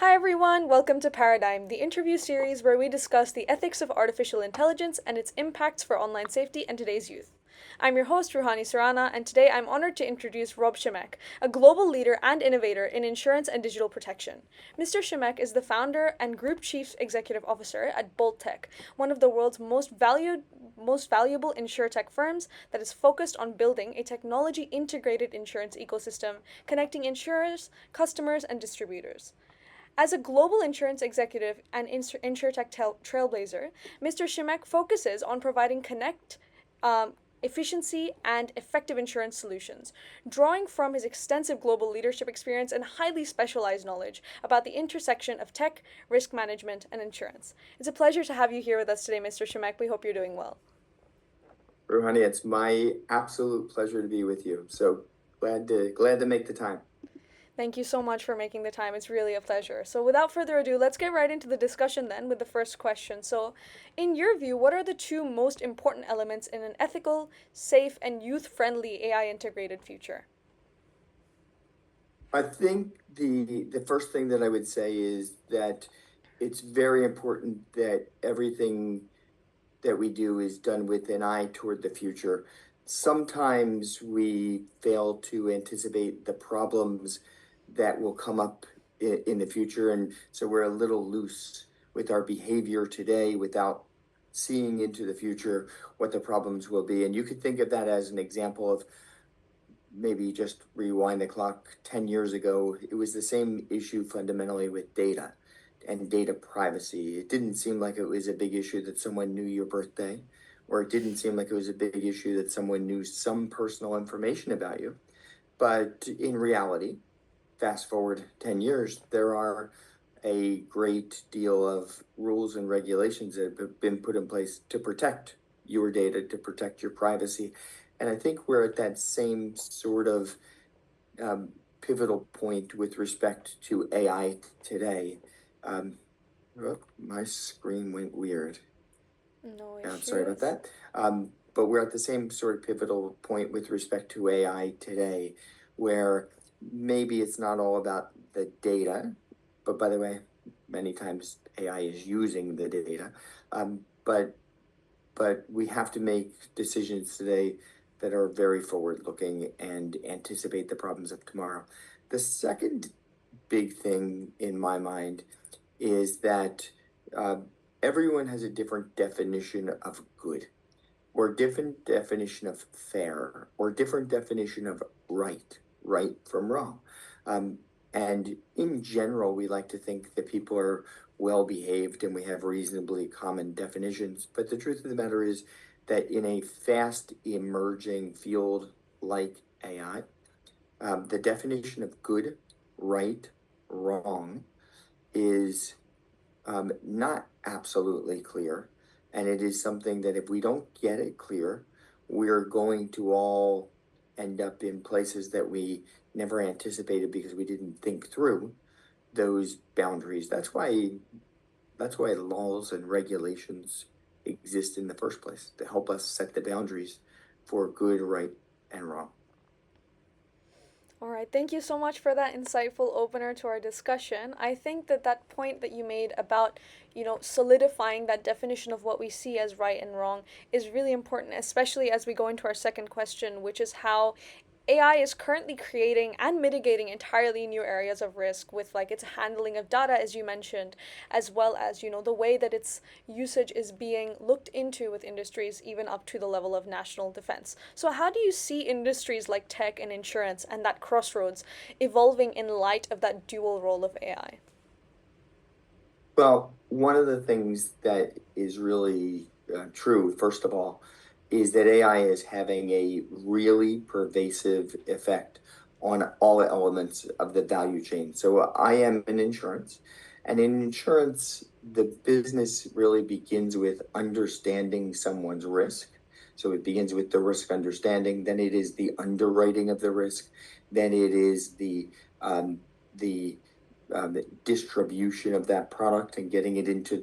Hi everyone, welcome to Paradigm, the interview series where we discuss the ethics of artificial intelligence and its impacts for online safety and today's youth. I'm your host, Ruhani Surana, and today I'm honored to introduce Rob Schimek, a global leader and innovator in insurance and digital protection. Mr. Schimek is the founder and group chief executive officer at Bolttech, one of the world's most valuable insuretech firms that is focused on building a technology integrated insurance ecosystem connecting insurers, customers, and distributors. As a global insurance executive and insurtech trailblazer, Mr. Schimek focuses on providing efficiency, and effective insurance solutions, drawing from his extensive global leadership experience and highly specialized knowledge about the intersection of tech, risk management, and insurance. It's a pleasure to have you here with us today, Mr. Schimek. We hope you're doing well. Ruhani, it's my absolute pleasure to be with you. So glad to make the time. Thank you so much for making the time. It's really a pleasure. So, without further ado, let's get right into the discussion then with the first question. So, in your view, what are the two most important elements in an ethical, safe, and youth friendly AI integrated future? I think the first thing that I would say is that it's very important that everything that we do is done with an eye toward the future. Sometimes we fail to anticipate the problems that will come up in the future, and so we're a little loose with our behavior today without seeing into the future what the problems will be. And you could think of that as an example of maybe just rewind the clock 10 years ago. It was the same issue fundamentally with data and data privacy. It didn't seem like it was a big issue that someone knew your birthday, or it didn't seem like it was a big issue that someone knew some personal information about you. But in reality, fast forward 10 years, there are a great deal of rules and regulations that have been put in place to protect your data, to protect your privacy. And I think we're at that same sort of pivotal point with respect to AI today. My screen went weird. No I'm sorry about issues. that. But we're at the same sort of pivotal point with respect to AI today, where maybe it's not all about the data, but by the way, many times AI is using the data. But we have to make decisions today that are very forward looking and anticipate the problems of tomorrow. The second big thing in my mind is that uh, everyone has a different definition of good, or different definition of fair, or different definition of right from wrong. And in general, we like to think that people are well behaved and we have reasonably common definitions. But the truth of the matter is that in a fast emerging field like AI, the definition of good, right, wrong is not absolutely clear. And it is something that if we don't get it clear, we're going to all end up in places that we never anticipated because we didn't think through those boundaries. That's why laws and regulations exist in the first place, to help us set the boundaries for good, right, and wrong. All right, thank you so much for that insightful opener to our discussion. I think that that point that you made about, solidifying that definition of what we see as right and wrong is really important, especially as we go into our second question, which is how AI is currently creating and mitigating entirely new areas of risk with like its handling of data, as you mentioned, as well as, the way that its usage is being looked into with industries even up to the level of national defense. So how do you see industries like tech and insurance and that crossroads evolving in light of that dual role of AI? Well, one of the things that is really true, first of all, is that AI is having a really pervasive effect on all elements of the value chain. So I am in insurance, and in insurance, the business really begins with understanding someone's risk. So it begins with the risk understanding, then it is the underwriting of the risk, then it is the distribution of that product and getting it into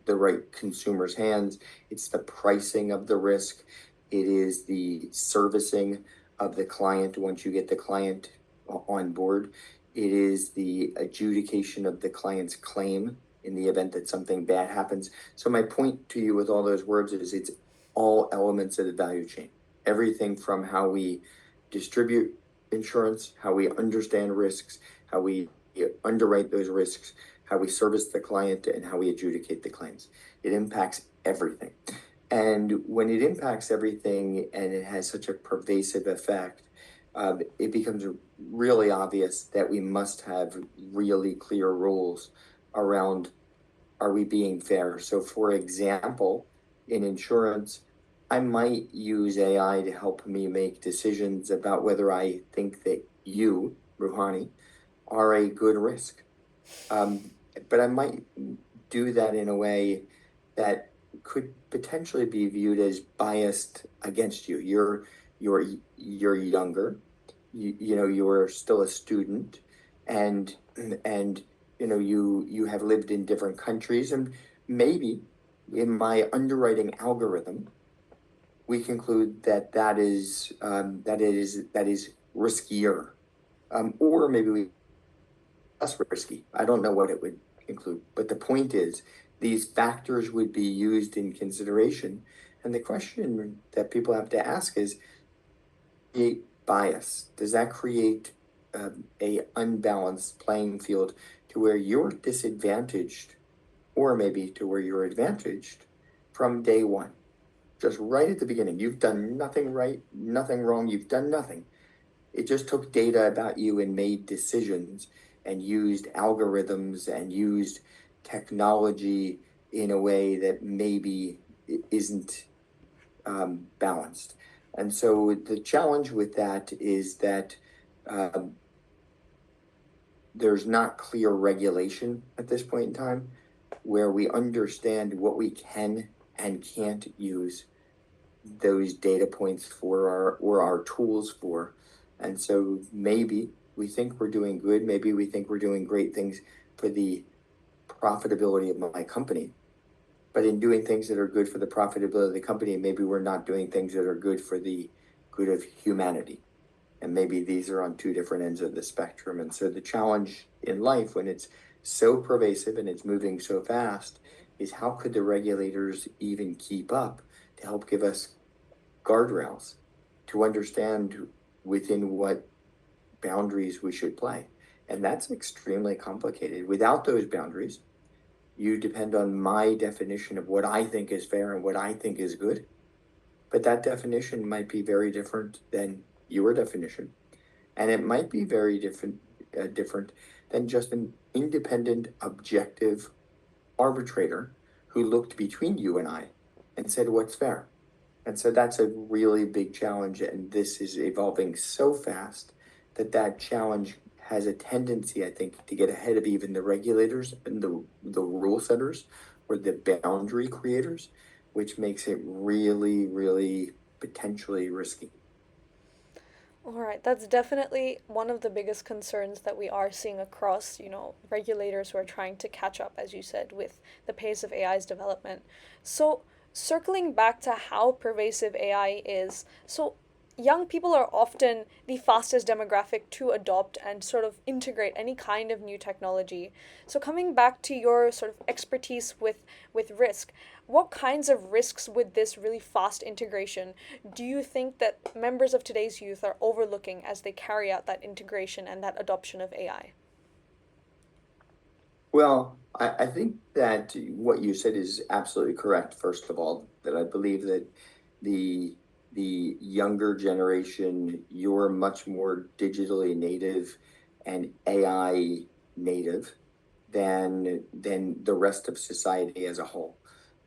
the right consumer's hands. It's the pricing of the risk. It is the servicing of the client once you get the client on board. It is the adjudication of the client's claim in the event that something bad happens. So my point to you with all those words is it's all elements of the value chain. Everything from how we distribute insurance, how we understand risks, how we underwrite those risks, how we service the client, and how we adjudicate the claims. It impacts everything. And when it impacts everything and it has such a pervasive effect, it becomes really obvious that we must have really clear rules around, are we being fair? So, for example, in insurance, I might use AI to help me make decisions about whether I think that you, Ruhani, are a good risk. Um, but I might do that in a way that could potentially be viewed as biased against you. You're younger, you're still a student, and and you have lived in different countries, and maybe in my underwriting algorithm we conclude that that is riskier, or maybe we less risky. I don't know what it would include, but the point is these factors would be used in consideration. And the question that people have to ask is, create bias? Does that create a unbalanced playing field to where you're disadvantaged, or maybe to where you're advantaged from day one? Just right at the beginning, you've done nothing right, nothing wrong, you've done nothing. It just took data about you and made decisions and used algorithms and used technology in a way that maybe isn't balanced. And so the challenge with that is that um, there's not clear regulation at this point in time where we understand what we can and can't use those data points for our tools for. And so maybe we think we're doing good, maybe we think we're doing great things for the profitability of my company. But in doing things that are good for the profitability of the company, maybe we're not doing things that are good for the good of humanity. And maybe these are on two different ends of the spectrum. And so the challenge in life, when it's so pervasive and it's moving so fast, is how could the regulators even keep up to help give us guardrails to understand within what boundaries we should play? And that's extremely complicated. Without those boundaries, you depend on my definition of what I think is fair and what I think is good. But that definition might be very different than your definition. And it might be very different than just an independent, objective arbitrator who looked between you and I and said, what's fair? And so that's a really big challenge. And this is evolving so fast that that challenge has a tendency, I think, to get ahead of even the regulators and the rule setters or the boundary creators, which makes it really, really potentially risky. All right, that's definitely one of the biggest concerns that we are seeing across, regulators who are trying to catch up, as you said, with the pace of AI's development. So, circling back to how pervasive AI is, so young people are often the fastest demographic to adopt and sort of integrate any kind of new technology. So, coming back to your sort of expertise with risk, what kinds of risks with this really fast integration do you think that members of today's youth are overlooking as they carry out that integration and that adoption of AI? Well, I think that what you said is absolutely correct, first of all, that I believe that the the younger generation, you're much more digitally native and AI native than the rest of society as a whole.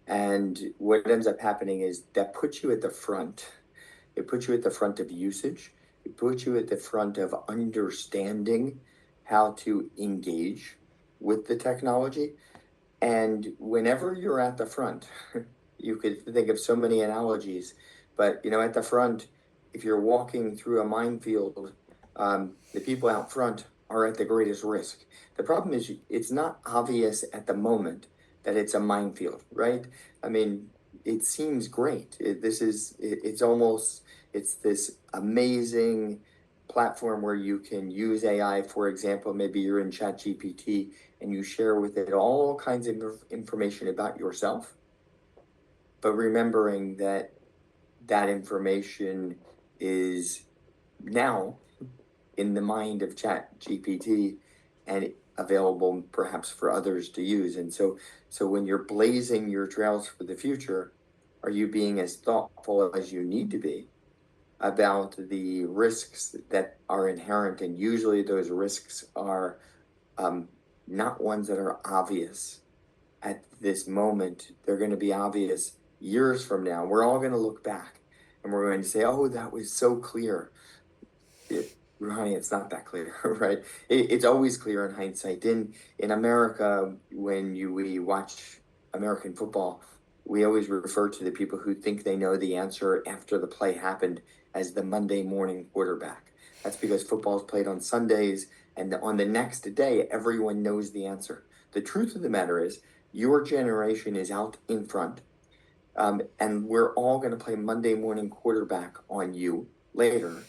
And what ends up happening is that puts you at the front. It puts you at the front of usage. It puts you at the front of understanding how to engage with the technology. And whenever you're at the front, you could think of so many analogies, but at the front, if you're walking through a minefield, the people out front are at the greatest risk. The problem is it's not obvious at the moment that it's a minefield, right? I mean, it seems great. It's almost, it's this amazing platform where you can use AI. For example, maybe you're in ChatGPT and you share with it all kinds of information about yourself, but remembering that that information is now in the mind of ChatGPT and available perhaps for others to use. And so when you're blazing your trails for the future, are you being as thoughtful as you need to be about the risks that are inherent? And usually those risks are not ones that are obvious at this moment. They're going to be obvious years from now. We're all going to look back and we're going to say, oh, that was so clear. Ruhani, it's not that clear, right? It's always clear in hindsight. In America, when we watch American football, we always refer to the people who think they know the answer after the play happened as the Monday morning quarterback. That's because football is played on Sundays, and on the next day, everyone knows the answer. The truth of the matter is, your generation is out in front, and we're all going to play Monday morning quarterback on you later.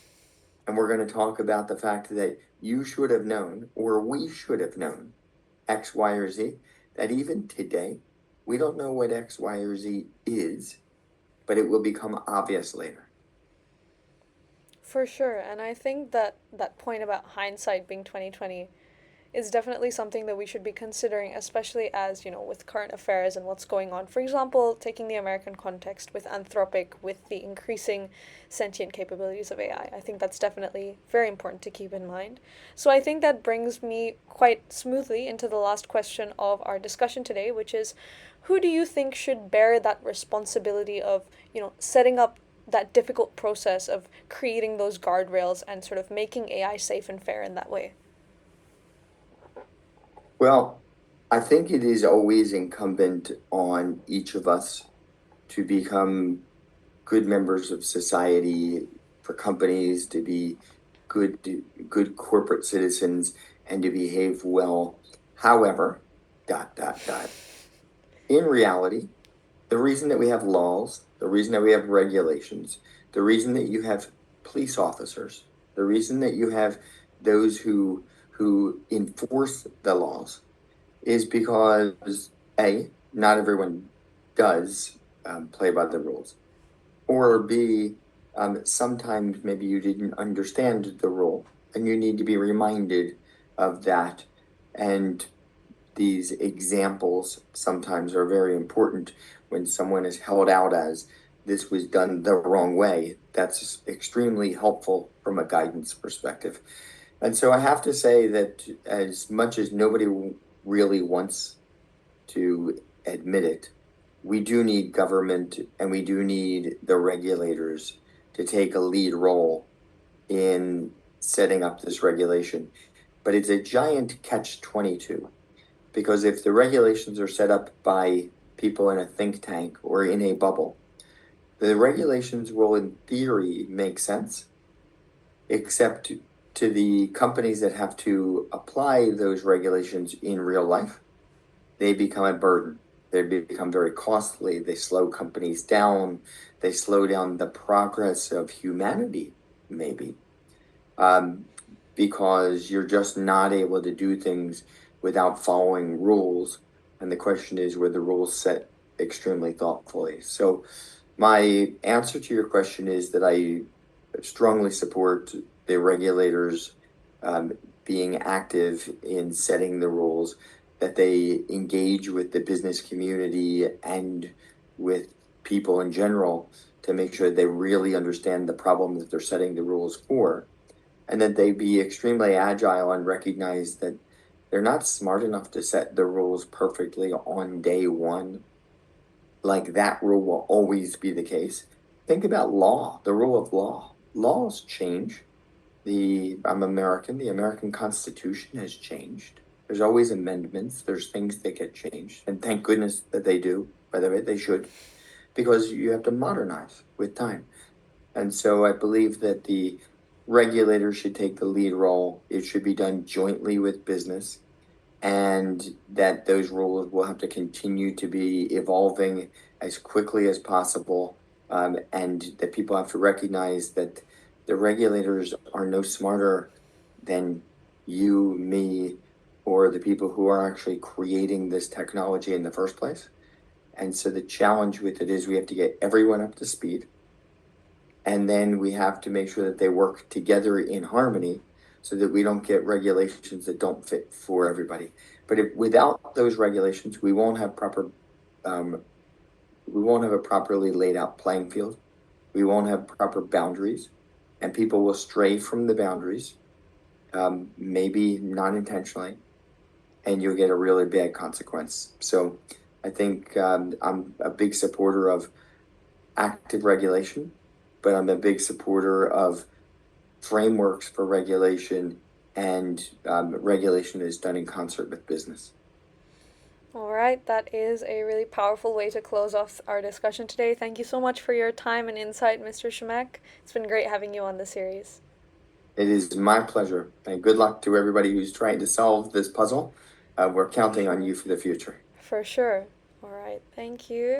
And we're going to talk about the fact that you should have known, or we should have known, X, Y, or Z. That even today, we don't know what X, Y, or Z is, but it will become obvious later. For sure, and I think that that point about hindsight being 2020 is definitely something that we should be considering, especially as, with current affairs and what's going on. For example, taking the American context with Anthropic, with the increasing sentient capabilities of AI. I think that's definitely very important to keep in mind. So I think that brings me quite smoothly into the last question of our discussion today, which is, who do you think should bear that responsibility of, setting up that difficult process of creating those guardrails and sort of making AI safe and fair in that way? Well, I think it is always incumbent on each of us to become good members of society, for companies to be good good corporate citizens and to behave well. However, dot dot dot. In reality, the reason that we have laws, the reason that we have regulations, the reason that you have police officers, the reason that you have those who enforce the laws is because A, not everyone does play by the rules, or B, sometimes maybe you didn't understand the rule and you need to be reminded of that. And these examples sometimes are very important when someone is held out as this was done the wrong way. That's extremely helpful from a guidance perspective. And so I have to say that as much as nobody really wants to admit it, we do need government and we do need the regulators to take a lead role in setting up this regulation. But it's a giant catch-22, because if the regulations are set up by people in a think tank or in a bubble, the regulations will, in theory, make sense, except to the companies that have to apply those regulations in real life, they become a burden. They become very costly. They slow companies down. They slow down the progress of humanity, maybe, because you're just not able to do things without following rules. And the question is, were the rules set extremely thoughtfully? So my answer to your question is that I strongly support the regulators being active in setting the rules, that they engage with the business community and with people in general to make sure they really understand the problem that they're setting the rules for, and that they be extremely agile and recognize that they're not smart enough to set the rules perfectly on day one. Like that rule will always be the case. Think about law, the rule of law. Laws change. I'm American, the American Constitution has changed. There's always amendments, there's things that get changed. And thank goodness that they do. By the way, they should, because you have to modernize with time. And so I believe that the regulator should take the lead role. It should be done jointly with business, and that those rules will have to continue to be evolving as quickly as possible, and that people have to recognize that the regulators are no smarter than you, me, or the people who are actually creating this technology in the first place. And so the challenge with it is we have to get everyone up to speed. And then we have to make sure that they work together in harmony so that we don't get regulations that don't fit for everybody. But if without those regulations, we won't have we won't have a properly laid out playing field. We won't have proper boundaries, and people will stray from the boundaries, maybe not intentionally, and you'll get a really bad consequence. So I think I'm a big supporter of active regulation, but I'm a big supporter of frameworks for regulation, and regulation is done in concert with business. All right, that is a really powerful way to close off our discussion today. Thank you so much for your time and insight, Mr. Schimek. It's been great having you on the series. It is my pleasure, and good luck to everybody who's trying to solve this puzzle. We're counting on you for the future. For sure. All right, thank you.